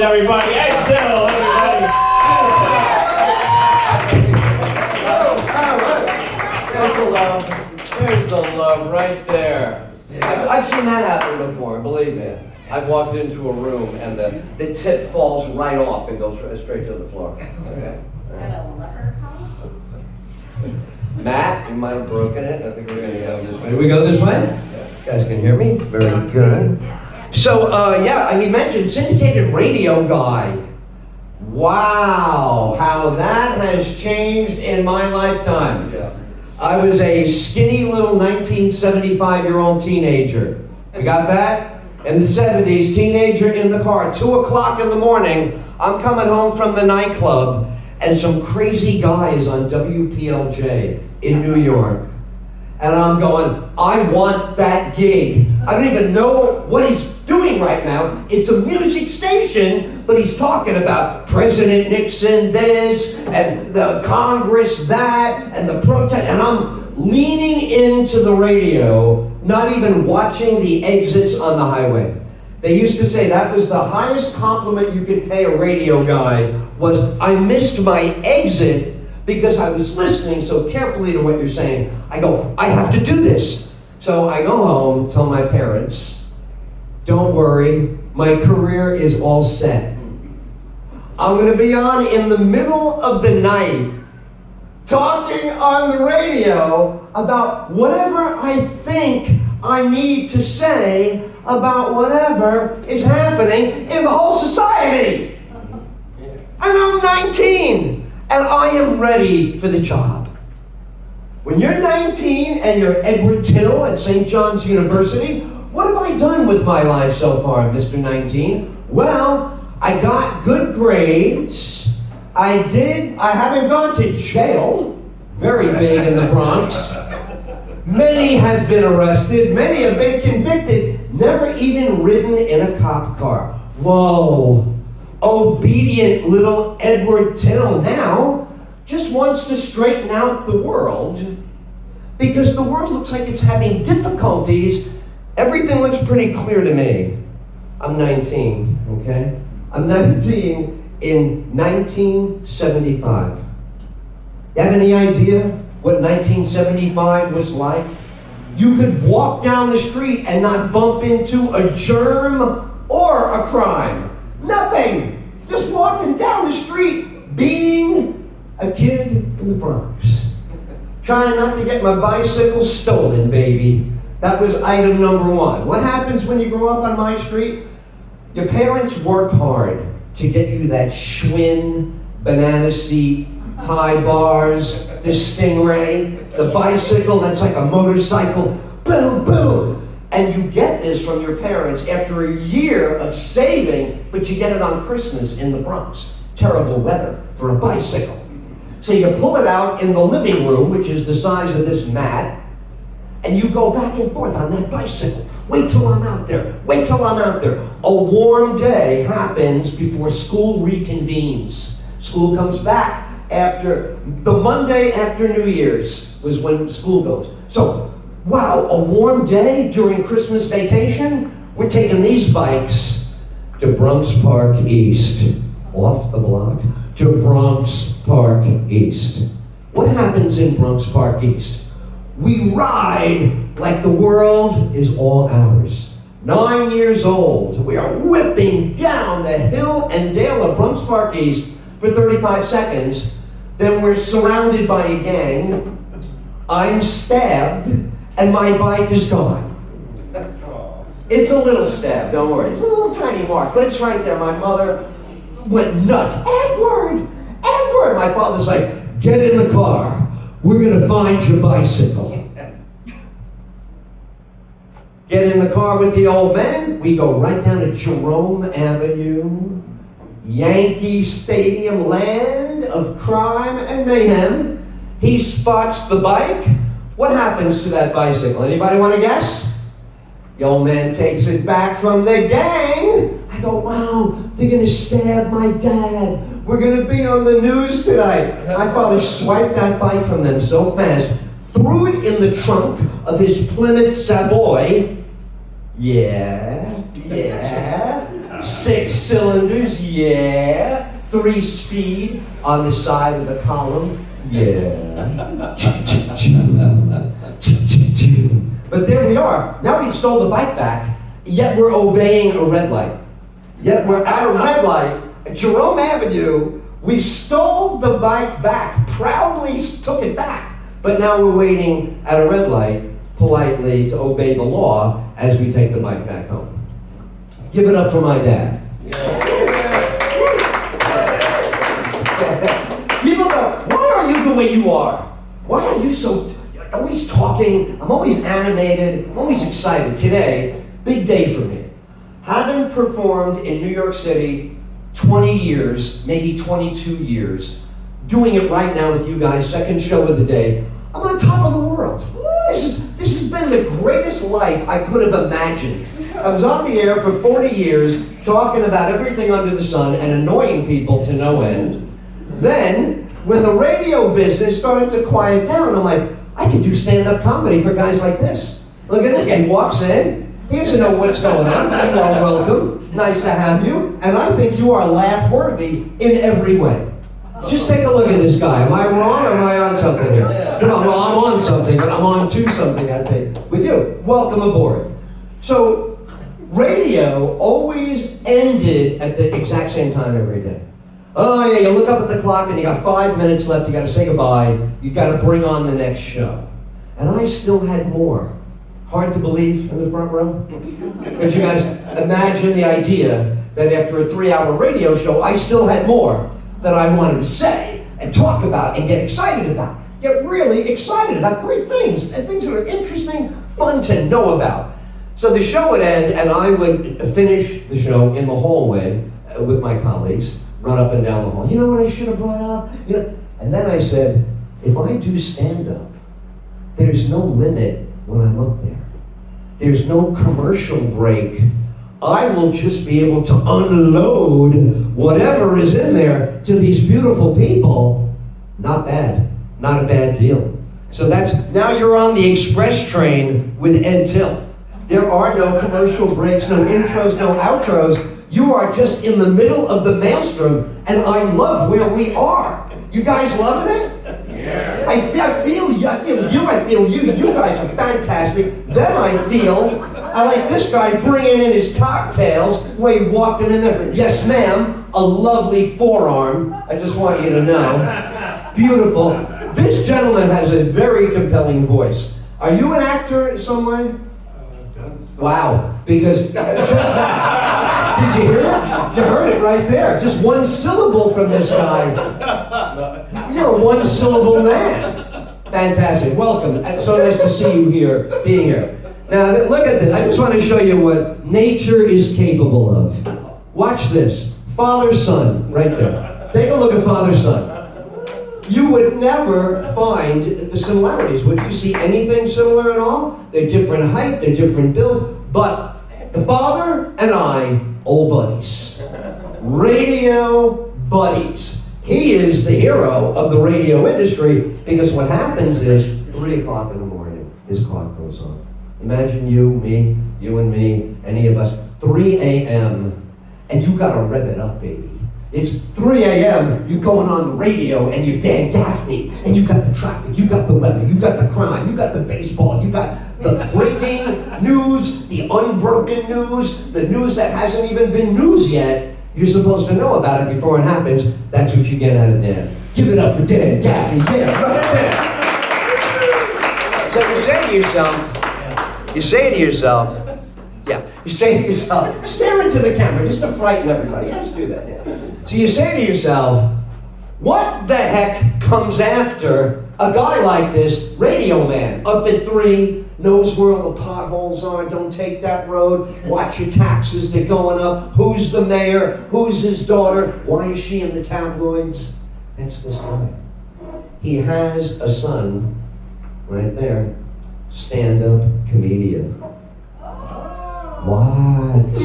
Everybody, Excel, everybody. There's the love. There's the love right there. I've seen that happen before, believe me. I've walked into a room and the tip falls right off and goes straight to the floor. Okay. Is that a leper call? Matt, you might have broken it. I think we're going to go this way. Do we go this way? You guys can hear me? Very good. So, he mentioned syndicated radio guy. Wow, how that has changed in my lifetime. I was a skinny little 1975-year-old teenager. You got that? In the 70s, teenager in the car, 2 o'clock in the morning, I'm coming home from the nightclub, and some crazy guys on WPLJ in New York. And I'm going, I want that gig. I don't even know what he's doing right now. It's a music station, but he's talking about President Nixon this, and the Congress that, and the protest. And I'm leaning into the radio, not even watching the exits on the highway. They used to say that was the highest compliment you could pay a radio guy, was I missed my exit because I was listening so carefully to what you're saying. I go, I have to do this. So I go home, tell my parents, don't worry, my career is all set. I'm gonna be on in the middle of the night, talking on the radio about whatever I think I need to say about whatever is happening in the whole society. And I'm 19. And I am ready for the job. When you're 19 and you're Edward Till at St. John's University, what have I done with my life so far, Mr. 19? Well, I got good grades. I haven't gone to jail, very big in the Bronx. Many have been arrested, many have been convicted, never even ridden in a cop car. Whoa. Obedient little Edward Till now just wants to straighten out the world because the world looks like it's having difficulties. Everything looks pretty clear to me. I'm 19, okay? I'm 19 in 1975. You have any idea what 1975 was like? You could walk down the street and not bump into a germ or a crime. Nothing! Just walking down the street, being a kid in the Bronx. Trying not to get my bicycle stolen, baby. That was item number one. What happens when you grow up on my street? Your parents work hard to get you that Schwinn, banana seat, high bars, the Stingray, the bicycle that's like a motorcycle, boom, boom. And you get this from your parents after a year of saving, but you get it on Christmas in the Bronx. Terrible weather for a bicycle. So you pull it out in the living room, which is the size of this mat, and you go back and forth on that bicycle. Wait till I'm out there. Wait till I'm out there. A warm day happens before school reconvenes. School comes back after the Monday after New Year's was when school goes. So, wow, a warm day during Christmas vacation? We're taking these bikes to Bronx Park East, off the block, to Bronx Park East. What happens in Bronx Park East? We ride like the world is all ours. 9 years old, we are whipping down the hill and dale of Bronx Park East for 35 seconds. Then we're surrounded by a gang. I'm stabbed, and my bike is gone. It's a little stab, don't worry. It's a little tiny mark, but it's right there. My mother went nuts. Edward! Edward! My father's like, get in the car. We're gonna find your bicycle. Get in the car with the old man. We go right down to Jerome Avenue, Yankee Stadium, land of crime and mayhem. He spots the bike. What happens to that bicycle? Anybody want to guess? The old man takes it back from the gang. I go, wow, they're gonna stab my dad. We're gonna be on the news tonight. My father swiped that bike from them so fast, threw it in the trunk of his Plymouth Savoy. Yeah. 6 cylinders, yeah. 3 speed on the side of the column, yeah. But there we are. Now we stole the bike back, yet we're obeying a red light. Yet we're at a red light at Jerome Avenue. We stole the bike back, proudly took it back. But now we're waiting at a red light, politely, to obey the law as we take the bike back home. Give it up for my dad. People go, why are you the way you are? Why are you so always talking? I'm always animated. I'm always excited. Today, big day for me. Having performed in New York City 20 years, maybe 22 years, doing it right now with you guys, second show of the day, I'm on top of the world. This has been the greatest life I could have imagined. I was on the air for 40 years, talking about everything under the sun and annoying people to no end. Then, when the radio business started to quiet down, I'm like, I could do stand-up comedy for guys like this. Look at this guy, he walks in, he doesn't know what's going on. You are welcome, nice to have you, and I think you are laugh-worthy in every way. Just take a look at this guy. Am I wrong or am I on something here? Come on, well, I'm on something, but I'm on to something, I think, with you. Welcome aboard. So, radio always ended at the exact same time every day. Oh yeah, you look up at the clock and you got 5 minutes left, you gotta say goodbye, you gotta bring on the next show. And I still had more. Hard to believe in the front row? Because you guys imagine the idea that after a 3-hour radio show, I still had more that I wanted to say and talk about and get excited about. Get really excited about great things and things that are interesting, fun to know about. So the show would end and I would finish the show in the hallway with my colleagues, run up and down the hall. You know what I should have brought up? And then I said, if I do stand-up, there's no limit when I'm up there. There's no commercial break. I will just be able to unload whatever is in there to these beautiful people. Not bad. Not a bad deal. So now you're on the express train with Ed Till. There are no commercial breaks, no intros, no outros. You are just in the middle of the maelstrom, and I love where we are. You guys loving it? Yeah. I feel you. You guys are fantastic. Then I like this guy bringing in his cocktails the way he walked in there. Yes, ma'am. A lovely forearm. I just want you to know. Beautiful. This gentleman has a very compelling voice. Are you an actor in some way? Wow. Because just that. Did you hear it? You heard it right there. Just one syllable from this guy. You're a one-syllable man. Fantastic. Welcome. So nice to see you here, being here. Now, look at this. I just want to show you what nature is capable of. Watch this. Father-son, right there. Take a look at father-son. You would never find the similarities. Would you see anything similar at all? They're different height, they're different build, but the father and I, old buddies. Radio buddies. He is the hero of the radio industry because what happens is 3 o'clock in the morning, his clock goes on. Imagine you, me, you and me, any of us, 3 a.m. and you gotta rev it up, baby. It's 3 a.m., you're going on the radio and you're Dan Gaffney, and you got the traffic, you got the weather, you got the crime, you got the baseball, you got the breaking news, the unbroken news, the news that hasn't even been news yet. You're supposed to know about it before it happens. That's what you get out of Dan. Give it up for Dan Gaffney, yeah, right there. So you say to yourself, stare into the camera just to frighten everybody. Let's do that. Yeah. So you say to yourself, what the heck comes after a guy like this, radio man, up at 3, knows where all the potholes are, don't take that road, watch your taxes, they're going up, who's the mayor, who's his daughter, why is she in the tabloids? That's this guy. He has a son, right there, stand-up comedian. What?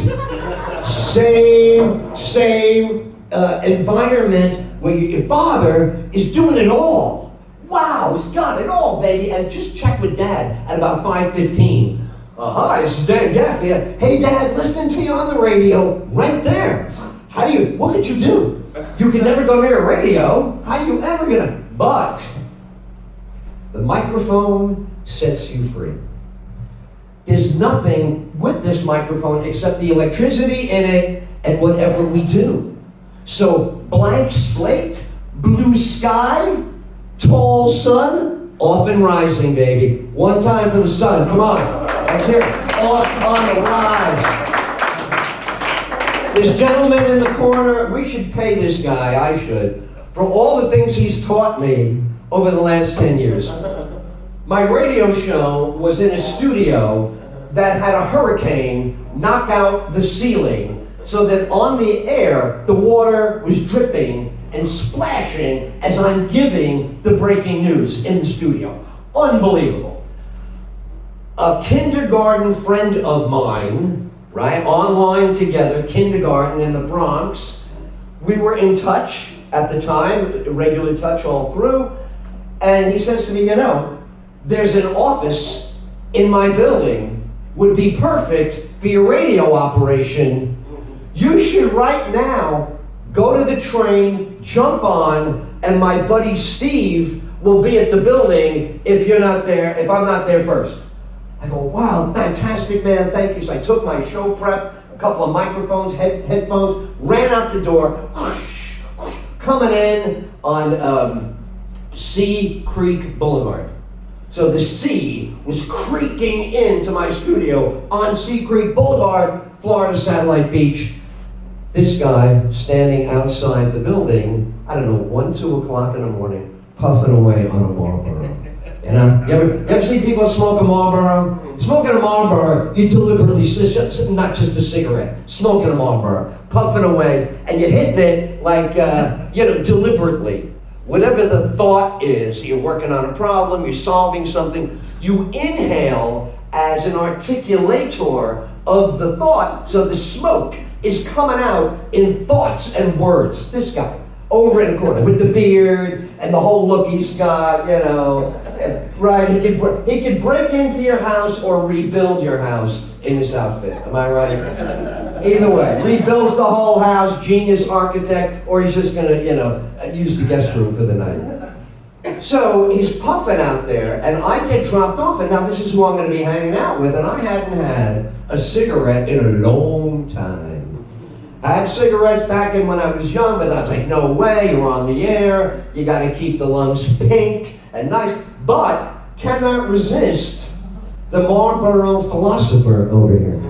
Same environment where your father is doing it all. Wow, he's got it all, baby. And just check with Dad at about 5:15. Hi, this is Dan Gaffney. Hey, Dad, listening to you on the radio right there. What could you do? You can never go near a radio. How you ever gonna? But the microphone sets you free. There's nothing with this microphone except the electricity in it and whatever we do. So blank slate, blue sky, tall sun, off and rising, baby. One time for the sun, come on. Let's hear it. Off on the rise. This gentleman in the corner, we should pay this guy, I should, for all the things he's taught me over the last 10 years. My radio show was in a studio that had a hurricane knock out the ceiling so that on the air, the water was dripping and splashing as I'm giving the breaking news in the studio. Unbelievable. A kindergarten friend of mine, right, online together, kindergarten in the Bronx, we were in touch at the time, regular touch all through, and he says to me, there's an office in my building, would be perfect for your radio operation. You should right now go to the train, jump on, and my buddy Steve will be at the building if I'm not there first. I go, wow, fantastic, man, thank you. So I took my show prep, a couple of microphones, headphones, ran out the door, coming in on Sea Creek Boulevard. So the sea was creaking into my studio on Sea Creek Boulevard, Florida Satellite Beach. This guy standing outside the building, I don't know, 1, 2 o'clock in the morning, puffing away on a Marlboro. You ever see people smoke a Marlboro? Smoking a Marlboro, you deliberately, not just a cigarette, smoking a Marlboro, puffing away, and you're hitting it like, deliberately. Whatever the thought is, you're working on a problem, you're solving something, you inhale as an articulator of the thought, so the smoke is coming out in thoughts and words. This guy, over in the corner, with the beard and the whole look he's got, right? He could break into your house or rebuild your house in this outfit. Am I right? Either way, rebuilds the whole house, genius architect, or he's just gonna, use the guest room for the night. So he's puffing out there, and I get dropped off, and now this is who I'm gonna be hanging out with, and I hadn't had a cigarette in a long time. I had cigarettes back in when I was young, but I was like, no way, you're on the air, you gotta keep the lungs pink and nice, but cannot resist the Marlboro philosopher over here.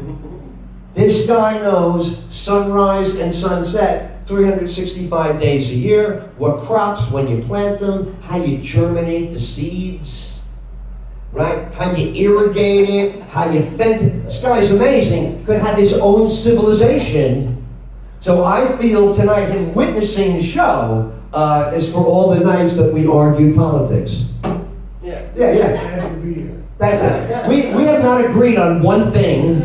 This guy knows sunrise and sunset 365 days a year, what crops, when you plant them, how you germinate the seeds, right? How you irrigate it, how you fence it. This guy's amazing. Could have his own civilization. So I feel tonight him witnessing the show is for all the nights that we argued politics. Yeah. That's it. We have not agreed on one thing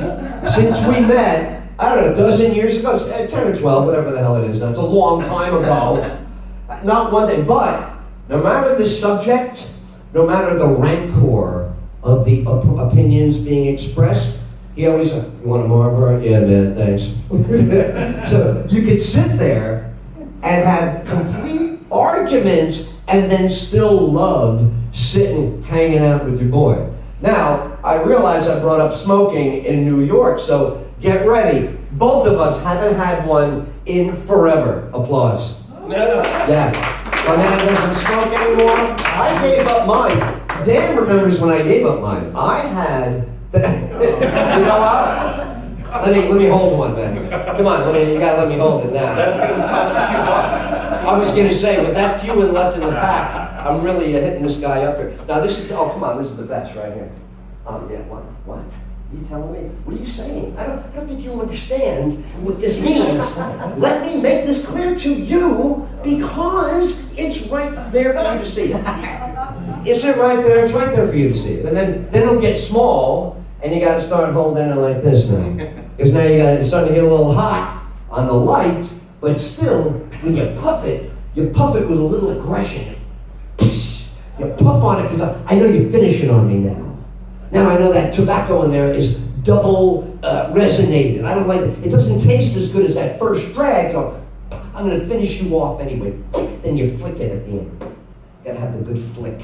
since we met, I don't know, a dozen years ago, 10 or 12, whatever the hell it is now. It's a long time ago. Not one thing, but no matter the subject, no matter the rancor of the opinions being expressed, he always said, you want a Marlboro? Yeah, man, thanks. So you could sit there and have complete arguments and then still love sitting, hanging out with your boy. Now, I realize I brought up smoking in New York, so get ready. Both of us haven't had one in forever. Applause. No. Yeah. My man doesn't smoke anymore. I gave up mine. Dan remembers when I gave up mine. I had, you know what? Let me hold one, man. Come on, you gotta let me hold it now. That's gonna cost you $2. I was gonna say, with that few and left in the pack, I'm really hitting this guy up here. Now this is, oh come on, this is the best right here. Yeah, what? You telling me? What are you saying? I don't think you understand what this means. Let me make this clear to you because it's right there for you to see it. Is it right there? It's right there for you to see it. And then it'll get small and you gotta start holding it like this now. Because now it's starting to get a little hot on the light, but still, when you puff it with a little aggression. You puff on it because I know you're finishing on me now. Now I know that tobacco in there is double resonated. I don't like it. It doesn't taste as good as that first drag, so I'm going to finish you off anyway. Then you flick it at the end. You gotta have the good flick.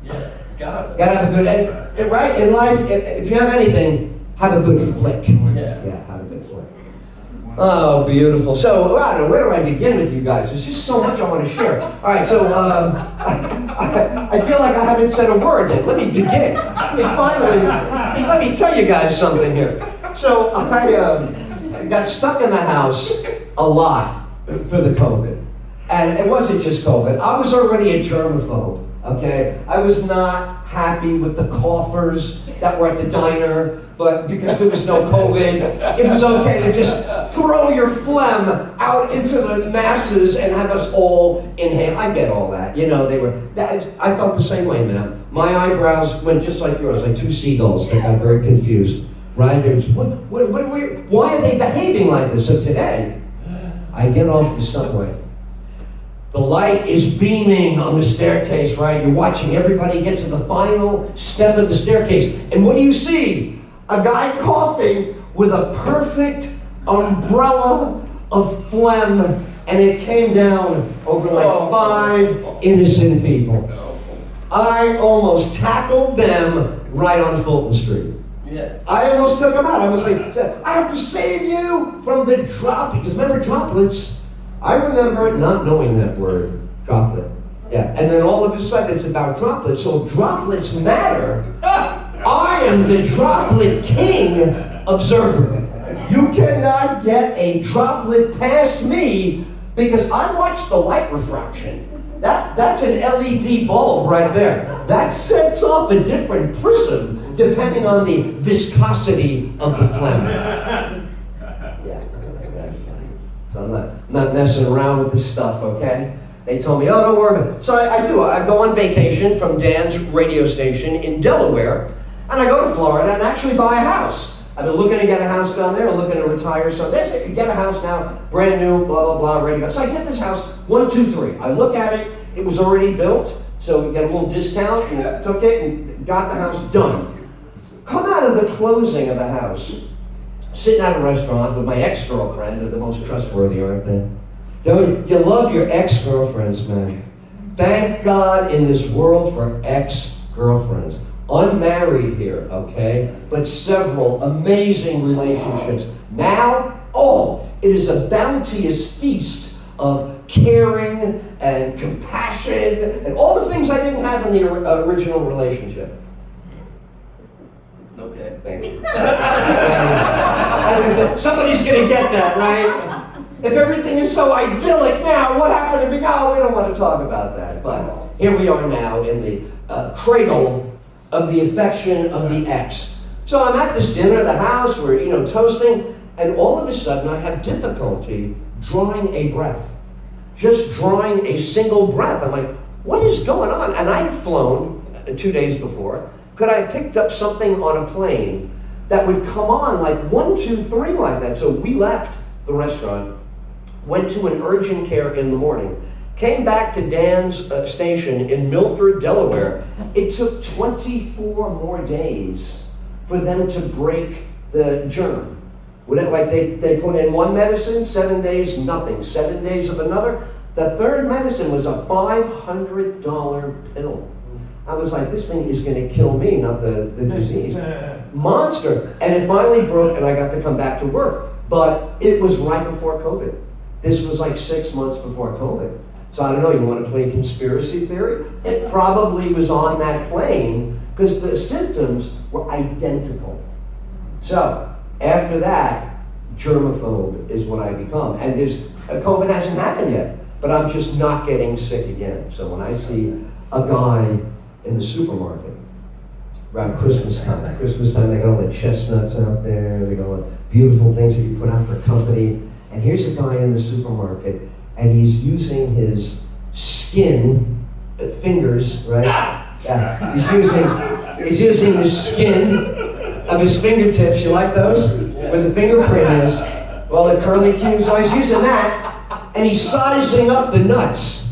Yeah, got it. Gotta have a good, right? In life, if you have anything, have a good flick. Yeah. Yeah, have a good flick. Oh, beautiful. So, I don't know, where do I begin with you guys? There's just so much I want to share. All right, so I feel like I haven't said a word yet. Let me begin. Let me tell you guys something here. So, I got stuck in the house a lot for the COVID. And it wasn't just COVID. I was already a germaphobe, okay? I was not happy with the coughers that were at the diner, but because there was no COVID, it was okay to just throw your phlegm out into the masses and have us all inhale. I get all that. You know, I felt the same way, man. My eyebrows went just like yours, like two seagulls that got very confused, right? There's, why are they behaving like this? So today, I get off the subway. The light is beaming on the staircase, right? You're watching everybody get to the final step of the staircase. And what do you see? A guy coughing with a perfect umbrella of phlegm. And it came down over like 5 innocent people. I almost tackled them right on Fulton Street. Yeah. I almost took them out. I was like, I have to save you from the drop. Because remember droplets? I remember not knowing that word, droplet. Yeah, and then all of a sudden it's about droplets. So if droplets matter, I am the droplet king observer. You cannot get a droplet past me because I watch the light refraction. That's an LED bulb right there. That sets off a different prism depending on the viscosity of the phlegm. So I'm not messing around with this stuff, okay? They told me, oh, don't worry about it. So I do. I go on vacation from Dan's radio station in Delaware, and I go to Florida and actually buy a house. I've been looking to get a house down there, looking to retire. So get a house now, brand new, blah, blah, blah, ready to go. So I get this house, 1, 2, 3. I look at it. It was already built, so we get a little discount, and took it and got the house done. Come out of the closing of the house. Sitting at a restaurant with my ex-girlfriend, they're the most trustworthy, aren't they? You love your ex-girlfriends, man. Thank God in this world for ex-girlfriends. Unmarried here, okay? But several amazing relationships. Now, it is a bounteous feast of caring and compassion and all the things I didn't have in the original relationship. Okay, thank you. Somebody's gonna get that, right? If everything is so idyllic now, what happened to me? Oh, we don't want to talk about that. But here we are now in the cradle of the affection of the ex. So I'm at this dinner at the house, we're toasting, and all of a sudden I have difficulty drawing a breath. Just drawing a single breath. I'm like, what is going on? And I had flown 2 days before. Could I have picked up something on a plane that would come on like 1, 2, 3 like that? So we left the restaurant, went to an urgent care in the morning, came back to Dan's station in Milford, Delaware. It took 24 more days for them to break the germ. They put in one medicine, 7 days, nothing. 7 days of another. The third medicine was a $500 pill. I was like, this thing is going to kill me, not the disease. Monster. And it finally broke, and I got to come back to work. But it was right before COVID. This was like 6 months before COVID. So I don't know, you want to play conspiracy theory? It probably was on that plane because the symptoms were identical. So after that, germaphobe is what I become. And COVID hasn't happened yet, but I'm just not getting sick again. So when I see a guy in the supermarket around Christmas time, they got all the chestnuts out there, they got all the beautiful things that you put out for company. And here's a guy in the supermarket, and he's using his skin, fingers, right? Yeah. He's using the skin of his fingertips. You like those? Where the fingerprint is. Well, the curly Q. So he's using that, and he's sizing up the nuts.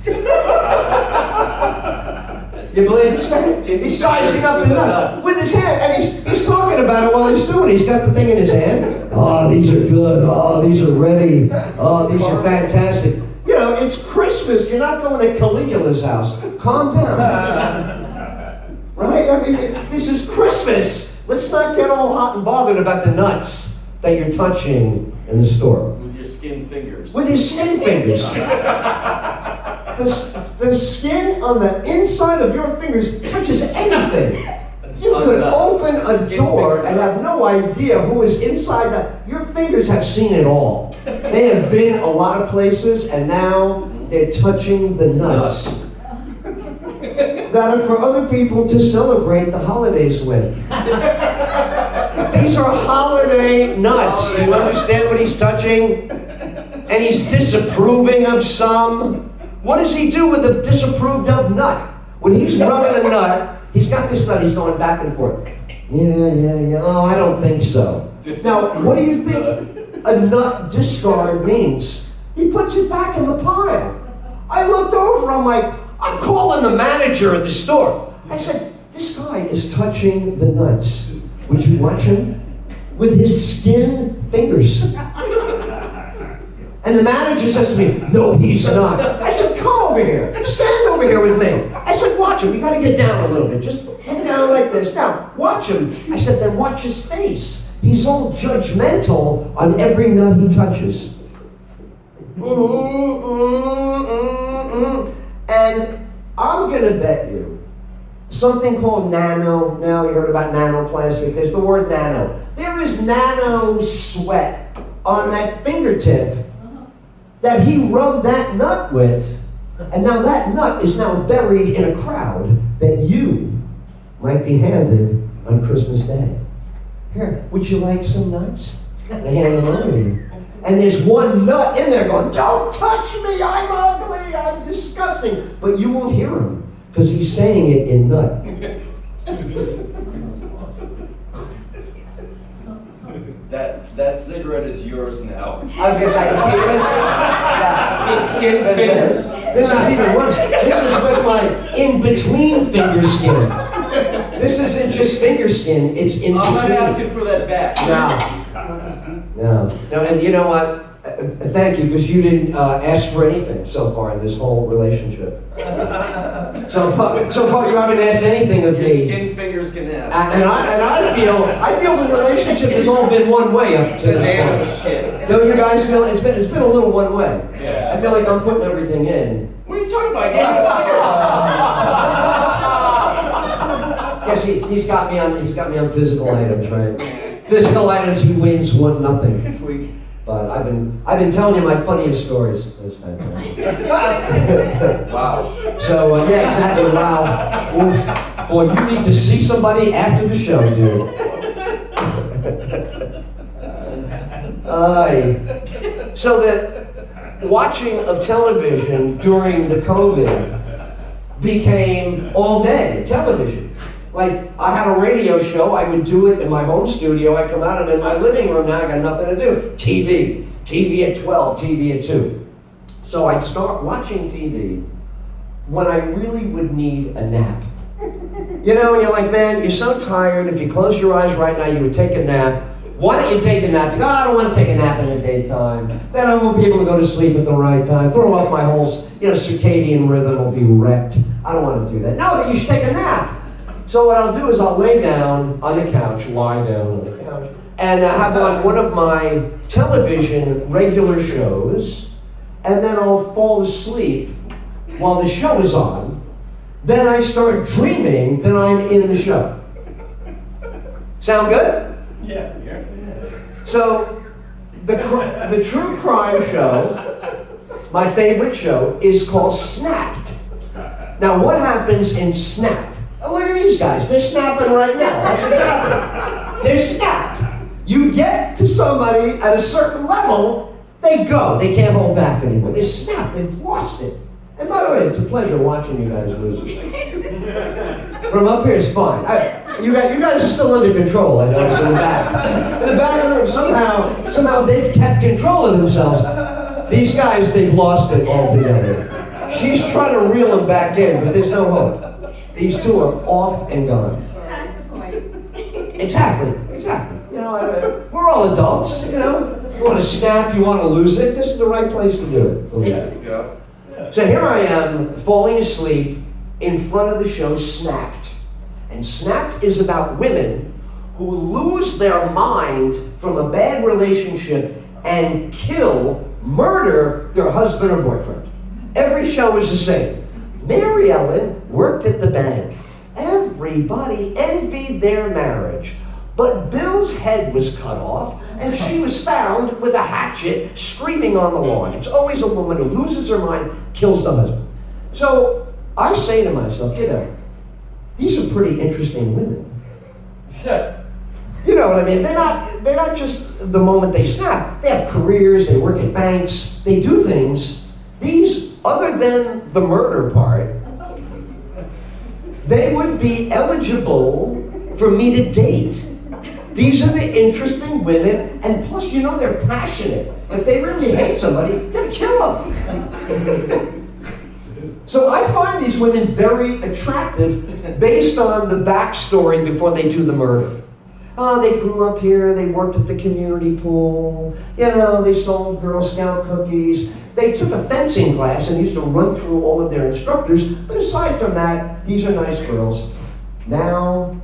You believe this guy? He's sizing up the nuts with his hand, and he's talking about it while he's doing it. He's got the thing in his hand. Oh, these are good. Oh, these are ready. Oh, these are fantastic. You know, it's Christmas. You're not going to Caligula's house. Calm down. Right? I mean, this is Christmas. Let's not get all hot and bothered about the nuts that you're touching in the store. With your skin fingers. With your skin fingers. The skin on the inside of your fingers touches anything. You could open a door and have no idea who is inside that. Your fingers have seen it all. They have been a lot of places, and now they're touching the nuts that are for other people to celebrate the holidays with. These are holiday nuts. Do you understand what he's touching? And he's disapproving of some. What does he do with a disapproved of nut? When he's rubbing a nut, he's got this nut, he's going back and forth. Yeah. Oh, I don't think so. Now, what do you think a nut discard means? He puts it back in the pile. I looked over, I'm like, I'm calling the manager at the store. I said, this guy is touching the nuts. Would you watch him? With his skin fingers. And the manager says to me, no, he's not. I said, come over here. Stand over here with me. I said, watch him. You got to get down a little bit. Just head down like this. Now, watch him. I said, then watch his face. He's all judgmental on every nut he touches. And I'm going to bet you something called nano. Now you heard about nanoplastic. There's the word nano. There is nano sweat on that fingertip that he rubbed that nut with, and now that nut is now buried in a crowd that you might be handed on Christmas Day. Here, would you like some nuts? They hand them over to you. And there's one nut in there going, don't touch me, I'm ugly, I'm disgusting. But you won't hear him, because he's saying it in nut. That cigarette is yours now. I was going to say, yeah. The skin fingers. This is even worse. This is with my in-between finger skin. This isn't just finger skin, it's in between. I'm not asking for that back. No, and you know what? Thank you, because you didn't ask for anything so far in this whole relationship. So far you haven't asked anything of Your me. skin fingers can have. And I feel the relationship has all been one way up to this point. Don't you guys feel it's been a little one way? Yeah. I feel like I'm putting everything in. What are you talking about? Give me a cigarette. Yes, he's got me on physical items, right? Physical items, he wins 1-0 this week. But I've been telling you my funniest stories. That's fantastic. Wow. So yeah, exactly. Wow. Oof. Boy, you need to see somebody after the show, dude. So the watching of television during the COVID became all day television. Like, I had a radio show, I would do it in my home studio, I come out and in my living room, now I got nothing to do. TV at 12, TV at 2. So I'd start watching TV when I really would need a nap. You know, and you're like, man, you're so tired, if you close your eyes right now, you would take a nap. Why don't you take a nap? You go, I don't want to take a nap in the daytime. Then I won't be able to go to sleep at the right time. Throw off my whole, circadian rhythm will be wrecked. I don't want to do that. No, you should take a nap. So what I'll do is I'll lie down on the couch, and have on one of my television regular shows, and then I'll fall asleep while the show is on. Then I start dreaming that I'm in the show. Sound good? Yeah. So the true crime show, my favorite show, is called Snapped. Now what happens in Snapped? Oh, look at these guys. They're snapping right now. That's what's happening. They're snapped. You get to somebody at a certain level, they go. They can't hold back anymore. They're snapped. They've lost it. And by the way, it's a pleasure watching you guys lose. From up here, it's fine. You guys are still under control, I notice, in the back. In the back of the room, somehow they've kept control of themselves. These guys, they've lost it altogether. She's trying to reel them back in, but there's no hope. These two are off and gone. That's the point. Exactly. You know, we're all adults, you know. You want to snap, you want to lose it, this is the right place to do it. Okay. Yeah. So here I am, falling asleep in front of the show Snapped. And Snapped is about women who lose their mind from a bad relationship and murder their husband or boyfriend. Every show is the same. Mary Ellen worked at the bank. Everybody envied their marriage. But Bill's head was cut off, and she was found with a hatchet screaming on the lawn. It's always a woman who loses her mind, kills the husband. So I say to myself, you know, these are pretty interesting women. You know what I mean? They're not just the moment they snap. They have careers, they work at banks, they do things. These, other than the murder part, they would be eligible for me to date. These are the interesting women, and plus, you know, they're passionate. If they really hate somebody, they'll kill them. So I find these women very attractive based on the backstory before they do the murder. Oh, they grew up here, they worked at the community pool, you know, they sold Girl Scout cookies. They took a fencing class and used to run through all of their instructors, but aside from that, these are nice girls. Now,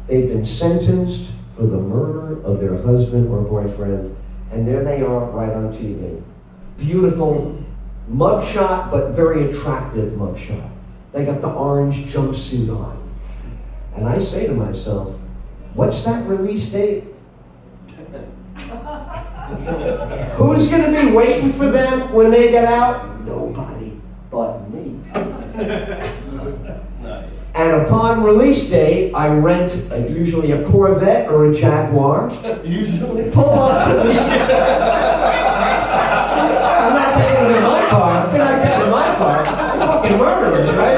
they've been sentenced for the murder of their husband or boyfriend, and there they are right on TV. Beautiful mugshot, but very attractive mugshot. They got the orange jumpsuit on. And I say to myself, what's that release date? Who's gonna be waiting for them when they get out? Nobody but me. Nice. And upon release date, I rent usually a Corvette or a Jaguar. Usually. Pull up to the... I'm not taking them in my car. They're not getting in my car. They're fucking murderers, right?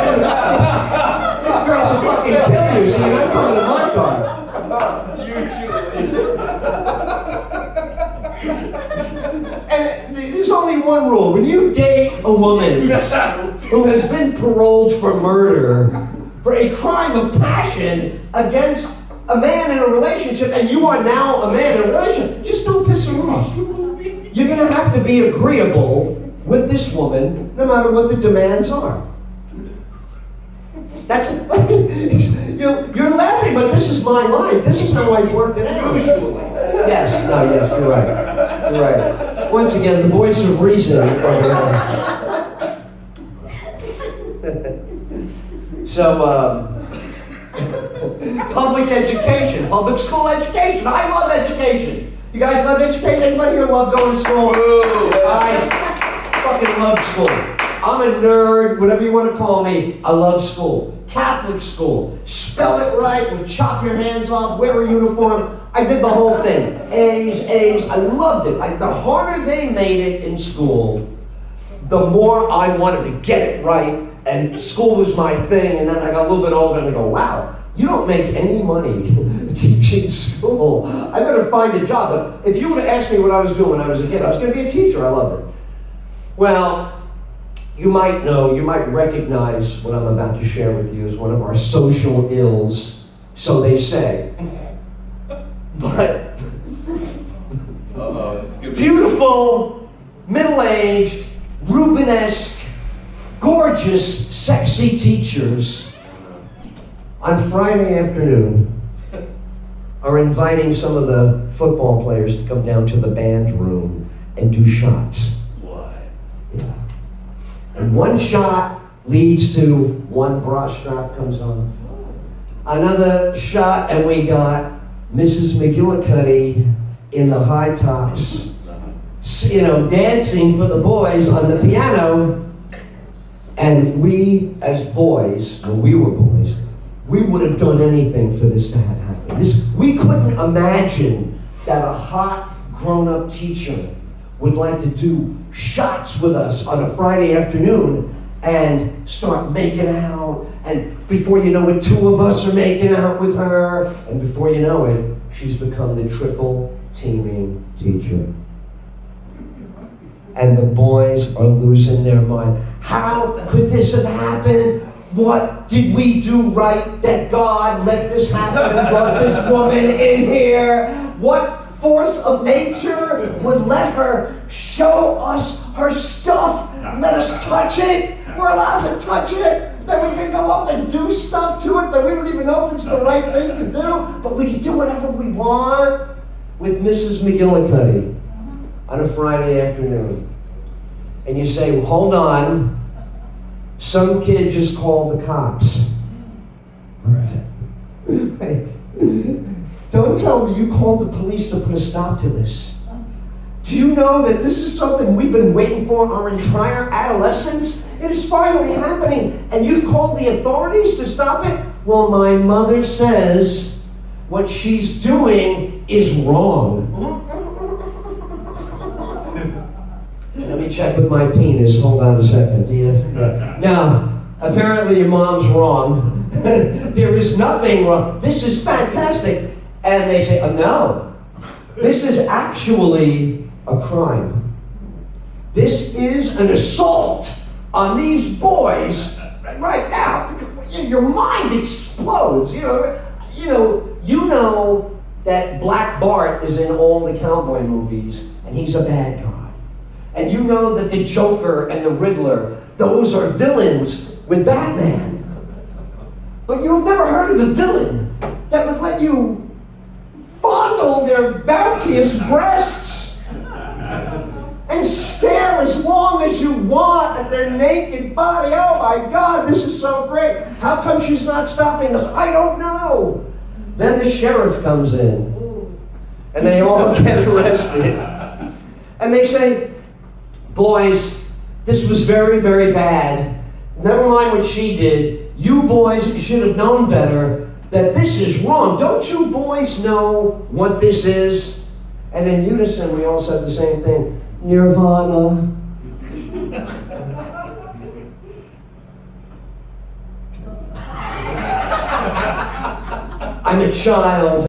These girls will fucking kill you, so you're not coming in my car. And there's only one rule. When you date a woman who has been paroled for murder, for a crime of passion against a man in a relationship, and you are now a man in a relationship, just don't piss her off. You're gonna have to be agreeable with this woman, no matter what the demands are. That's you're laughing, but this is my life. This is how I've worked it out. Yes, you're right. You're right. Once again, the voice of reason. So, public education, public school education. I love education. You guys love education? Anybody here love going to school? I fucking love school. I'm a nerd, whatever you want to call me. I love school. Catholic school. Spell it right, would chop your hands off, wear a uniform. I did the whole thing. A's. I loved it. The harder they made it in school, the more I wanted to get it right. And school was my thing. And then I got a little bit older and I go, wow, you don't make any money teaching school. I better find a job. But if you would have asked me what I was doing when I was a kid, I was going to be a teacher. I loved it. Well, you might know, you might recognize what I'm about to share with you as one of our social ills, so they say. But beautiful, middle-aged, Rubenesque, gorgeous, sexy teachers on Friday afternoon are inviting some of the football players to come down to the band room and do shots. What? Yeah. And one shot leads to one bra strap comes on. Another shot, and we got Mrs. McGillicuddy in the high tops, you know, dancing for the boys on the piano. And we, as boys, when we were boys, we would have done anything for this to have happened. We couldn't imagine that a hot, grown-up teacher would like to do shots with us on a Friday afternoon and start making out. And before you know it, two of us are making out with her. And before you know it, she's become the triple teaming teacher. And the boys are losing their mind. How could this have happened? What did we do right that God let this happen and brought this woman in here? What force of nature would let her show us her stuff? Let us touch it. We're allowed to touch it. Then we can go up and do stuff to it that we don't even know if it's the right thing to do. But we can do whatever we want with Mrs. McGillicuddy on a Friday afternoon. And you say, well, hold on. Some kid just called the cops. Right. Don't tell me you called the police to put a stop to this. Do you know that this is something we've been waiting for our entire adolescence? It is finally happening, and you called the authorities to stop it? Well, my mother says what she's doing is wrong. Let me check with my penis. Hold on a second. Now, apparently your mom's wrong. There is nothing wrong. This is fantastic. And they say, oh, no. This is actually a crime. This is an assault on these boys right now. Your mind explodes. You know that Black Bart is in all the cowboy movies, and he's a bad guy. And you know that the Joker and the Riddler, those are villains with Batman. But you've never heard of a villain that would let you fondle their bounteous breasts and stare as long as you want at their naked body. Oh my God, this is so great. How come she's not stopping us? I don't know. Then the sheriff comes in, and they all get arrested. And they say, boys, this was very, very bad. Never mind what she did. You boys should have known better that this is wrong. Don't you boys know what this is? And in unison, we all said the same thing. Nirvana. I'm a child.